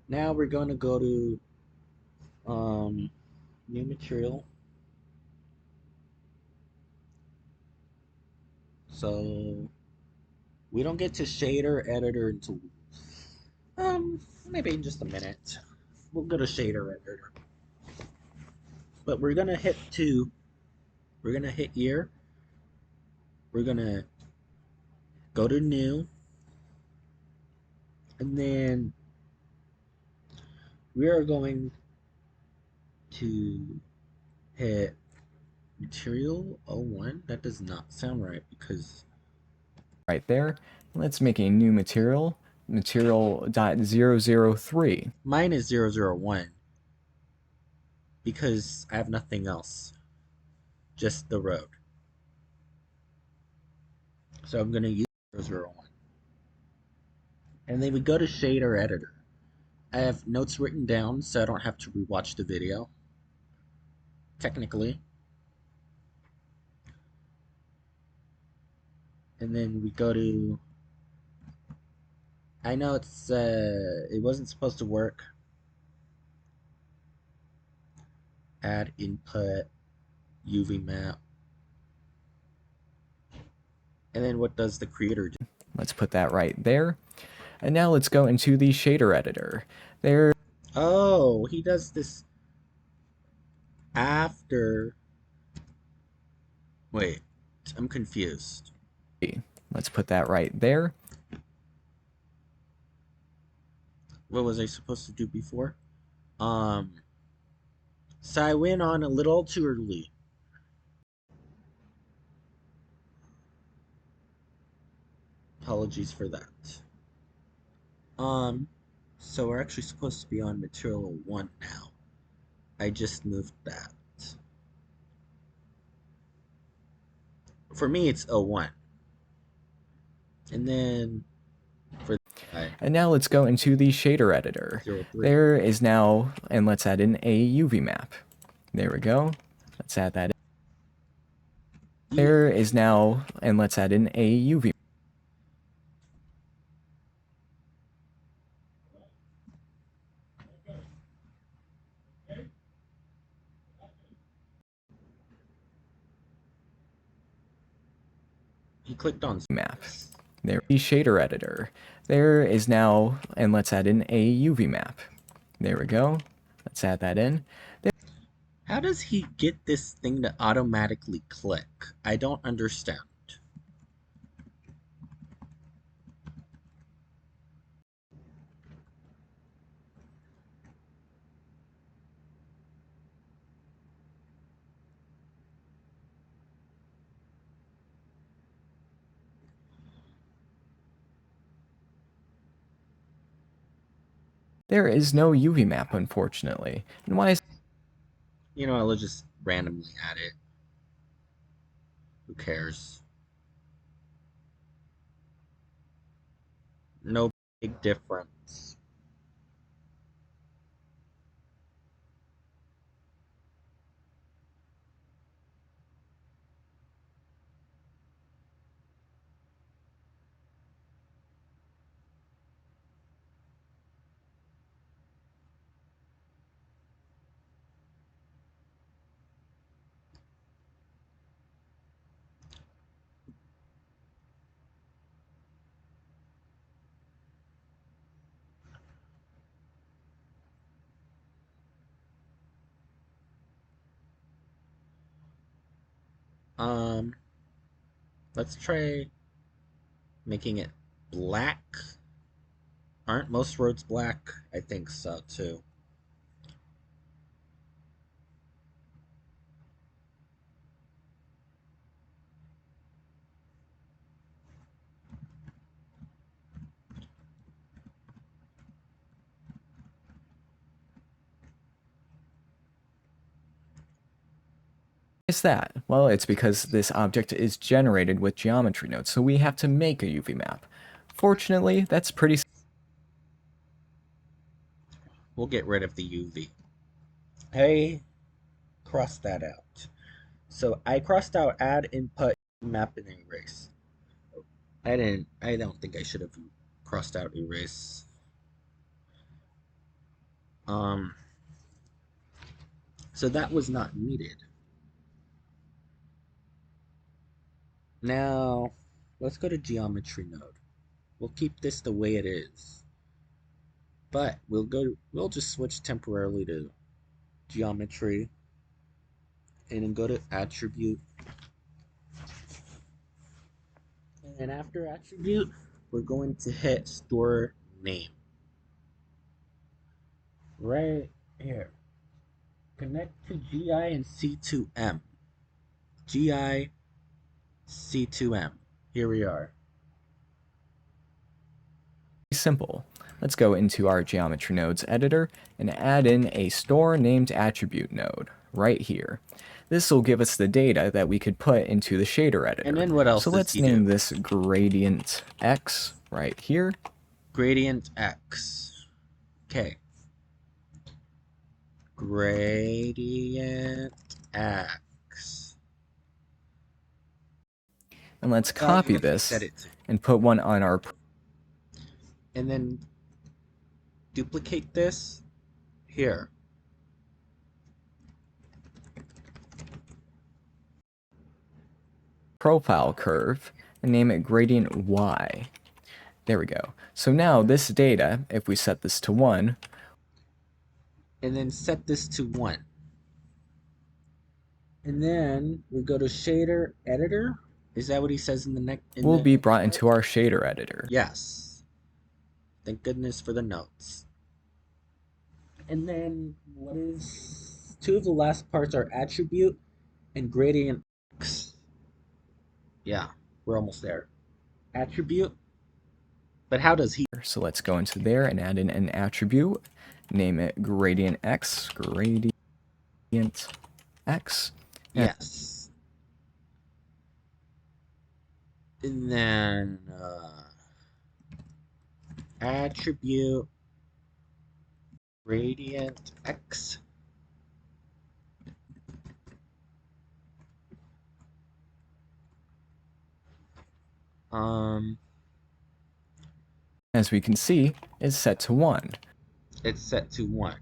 Now we're going to go to new material. So we don't get to shader editor until maybe in just a minute. We'll go to shader editor. But we're gonna hit two. We're gonna hit here. We're gonna go to new, and then we are going to hit material 01. That does not sound right because right there. Let's make a new material, material.003. mine is 001 because I have nothing else, just the road. So I'm gonna use 001. And then we go to shader editor. I have notes written down so I don't have to rewatch the video. Technically. And then we go to, I know it wasn't supposed to work. Add input, UV map. And then what does the creator do? Let's put that right there. And now let's go into the shader editor. There. Oh, he does this after. Wait, I'm confused. Let's put that right there. What was I supposed to do before? So I went on a little too early. Apologies for that. So we're actually supposed to be on material 1 now. I just moved that. For me, it's 01. And then for and now let's go into the shader editor. 03. There is now, and let's add in a UV map. There we go. Let's add that in. There is now, and let's add in a UV. He clicked on map. There, the shader editor. There is now, and let's add in a UV map. There we go. Let's add that in. How does he get this thing to automatically click? I don't understand. There is no UV map, unfortunately. And why is... You know, I'll just randomly add it. Who cares? No big difference. Um, let's try making it black. Aren't most roads black? I think so too. that? Well, it's because this object is generated with geometry nodes, so we have to make a UV map. Fortunately, that's pretty... We'll get rid of the UV. I crossed that out. So I crossed out add input map and erase. I don't think I should have crossed out erase. Um, so that was not needed. Now, let's go to geometry node. We'll keep this the way it is. But we'll just switch temporarily to geometry and then go to attribute. And then after attribute, we're going to hit store name. Right here. Connect to GI and C2M. GI C2M. Here we are. Simple. Let's go into our geometry nodes editor and add in a store named attribute node right here. This will give us the data that we could put into the shader editor. And then what else So does let's he name do? this gradient X right here. Gradient X. Okay. Gradient X. And let's What value copy did he this set it to? and put one on our And then duplicate this here. profile curve and name it gradient Y. There we go. So now this data, if we set this to 1, And then set this to 1. And then we go to shader editor. Is that what he says in the next? will be brought into our shader editor. Yes. Thank goodness for the notes. And then what is two of the last parts are attribute and gradient X. Yeah, we're almost there. Attribute. But how does he? So let's go into there and add in an attribute. Name it gradient X, gradient X. Yes. And then attribute gradient X. As we can see, is set to 1. It's set to 1.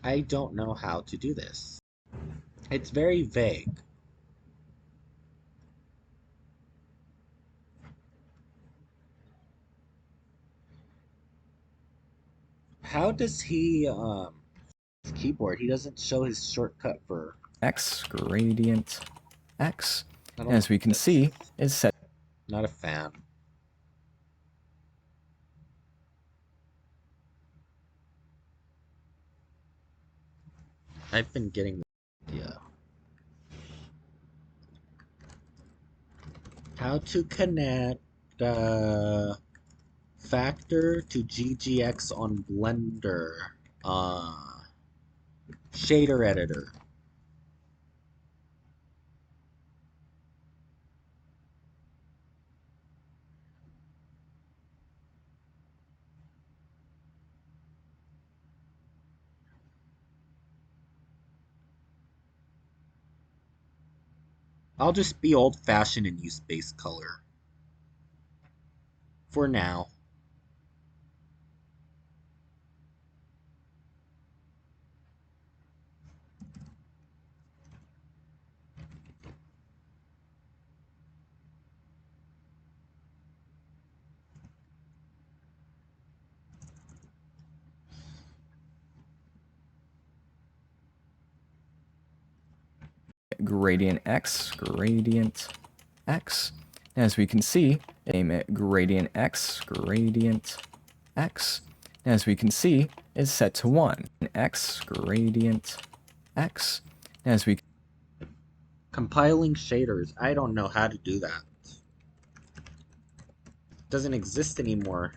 I don't know how to do this. It's very vague. How does he his keyboard? He doesn't show his shortcut for X, gradient X. I don't As we can see, is set. not a fan. I've been getting the idea. How to connect factor to GGX on Blender. Shader editor. I'll just be old-fashioned and use base color. For now. Gradient X, gradient X. As we can see, name it gradient X, gradient X. As we can see, is set to 1. X, gradient X. As we Compiling shaders. I don't know how to do that. It doesn't exist anymore.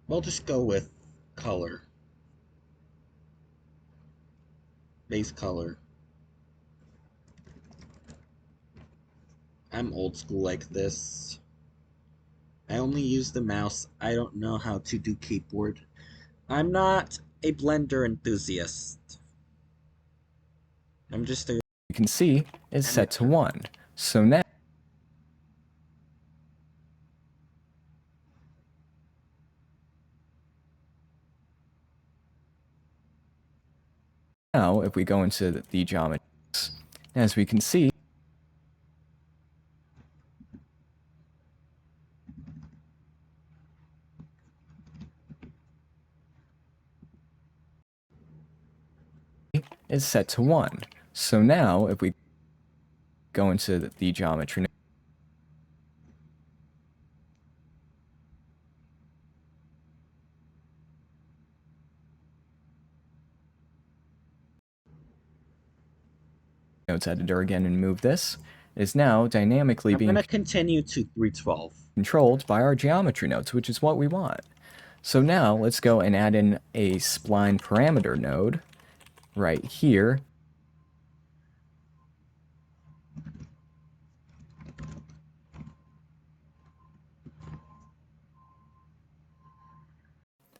We'll just go with color. Base color. I'm old school like this. I only use the mouse. I don't know how to do keyboard. I'm not a Blender enthusiast. I'm just a You can see is set to amateur. 1. So now if we go into the geometry, as we can see, is set to 1. So now if we go into the geometry notes editor again and move this, it is now dynamically I'm going being to continue to 312. controlled by our geometry nodes, which is what we want. So now let's go and add in a spline parameter node right here.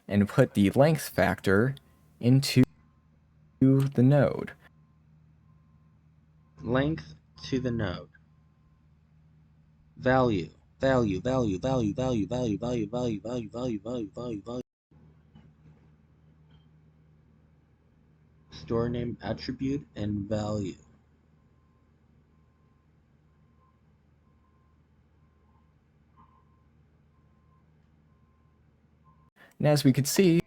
And put the length factor into the node. Length to the node. Value. Value, value, value, value, value, value, value, value, value, value, value, value. Store name, attribute, and value. And as we can see,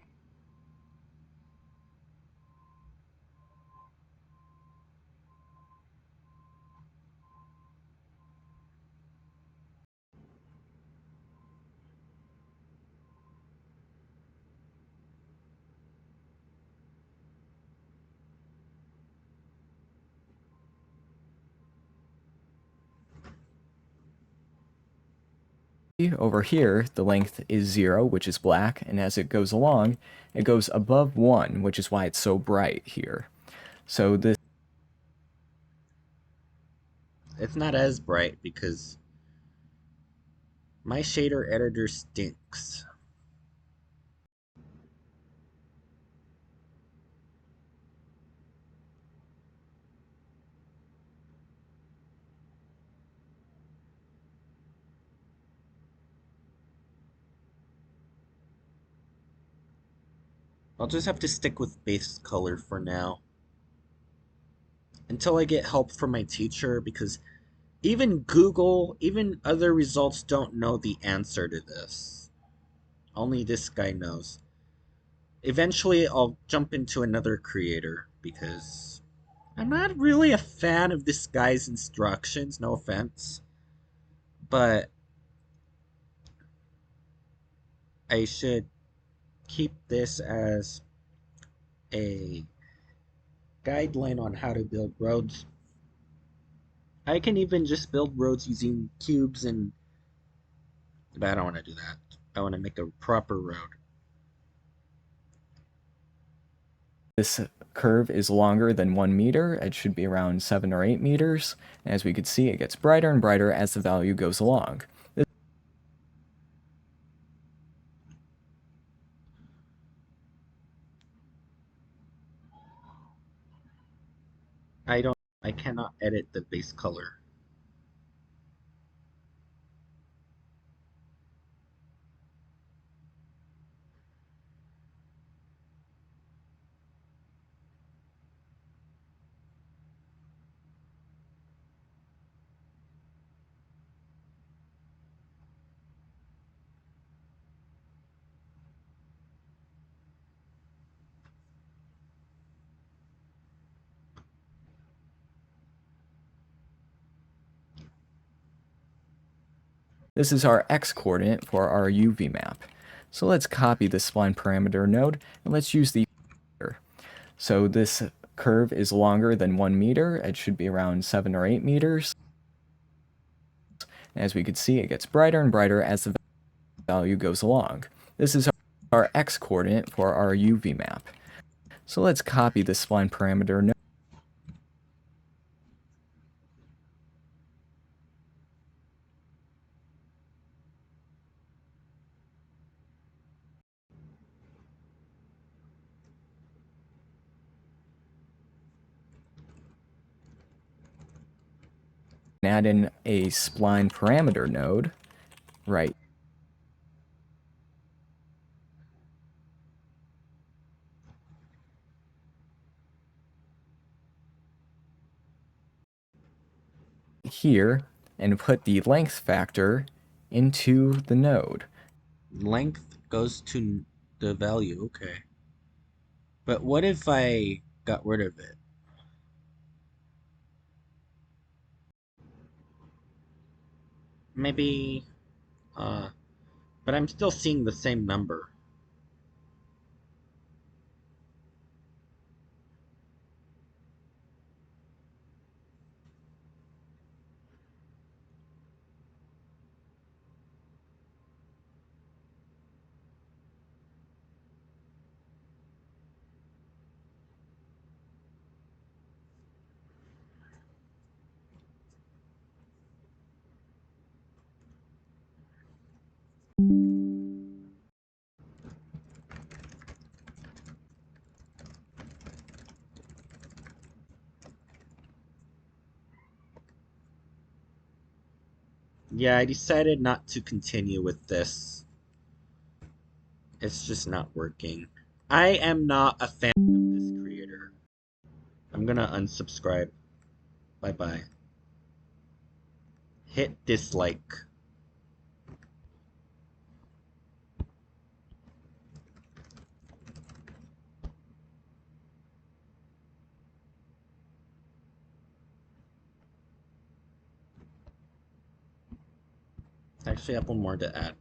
over here, the length is 0, which is black, and as it goes along, it goes above 1, which is why it's so bright here. So this It's not as bright because my shader editor stinks. I'll just have to stick with base color for now. Until I get help from my teacher, because even Google, even other results don't know the answer to this. Only this guy knows. Eventually, I'll jump into another creator because I'm not really a fan of this guy's instructions, no offense. But I should keep this as a guideline on how to build roads. I can even just build roads using cubes and... But I don't want to do that. I want to make a proper road. This curve is longer than 1 meter. It should be around 7 or 8 meters. As we can see, it gets brighter and brighter as the value goes along. I cannot edit the base color. This is our x-coordinate for our UV map. So let's copy the spline parameter node, and let's use the So this curve is longer than 1 meter. It should be around 7 or 8 meters. As we can see, it gets brighter and brighter as the value goes along. This is our x coordinate for our UV map. So let's copy the spline parameter node. Add in a spline parameter node right here and put the length factor into the node. Length goes to the value, okay. But what if I got rid of it? Maybe, but I'm still seeing the same number. Yeah, I decided not to continue with this. It's just not working. I am not a fan of this creator. I'm gonna unsubscribe. Bye bye. Hit dislike. Actually, I have one more to add.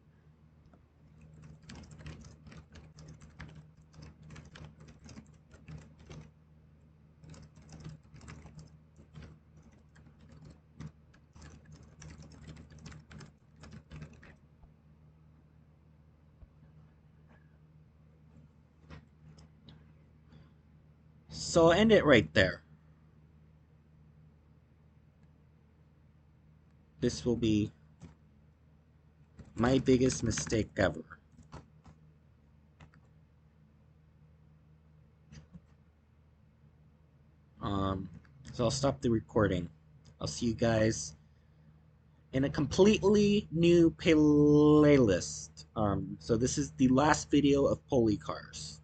So I'll end it right there. This will be my biggest mistake ever. So I'll stop the recording. I'll see you guys in a completely new playlist. So this is the last video of Poly Cars.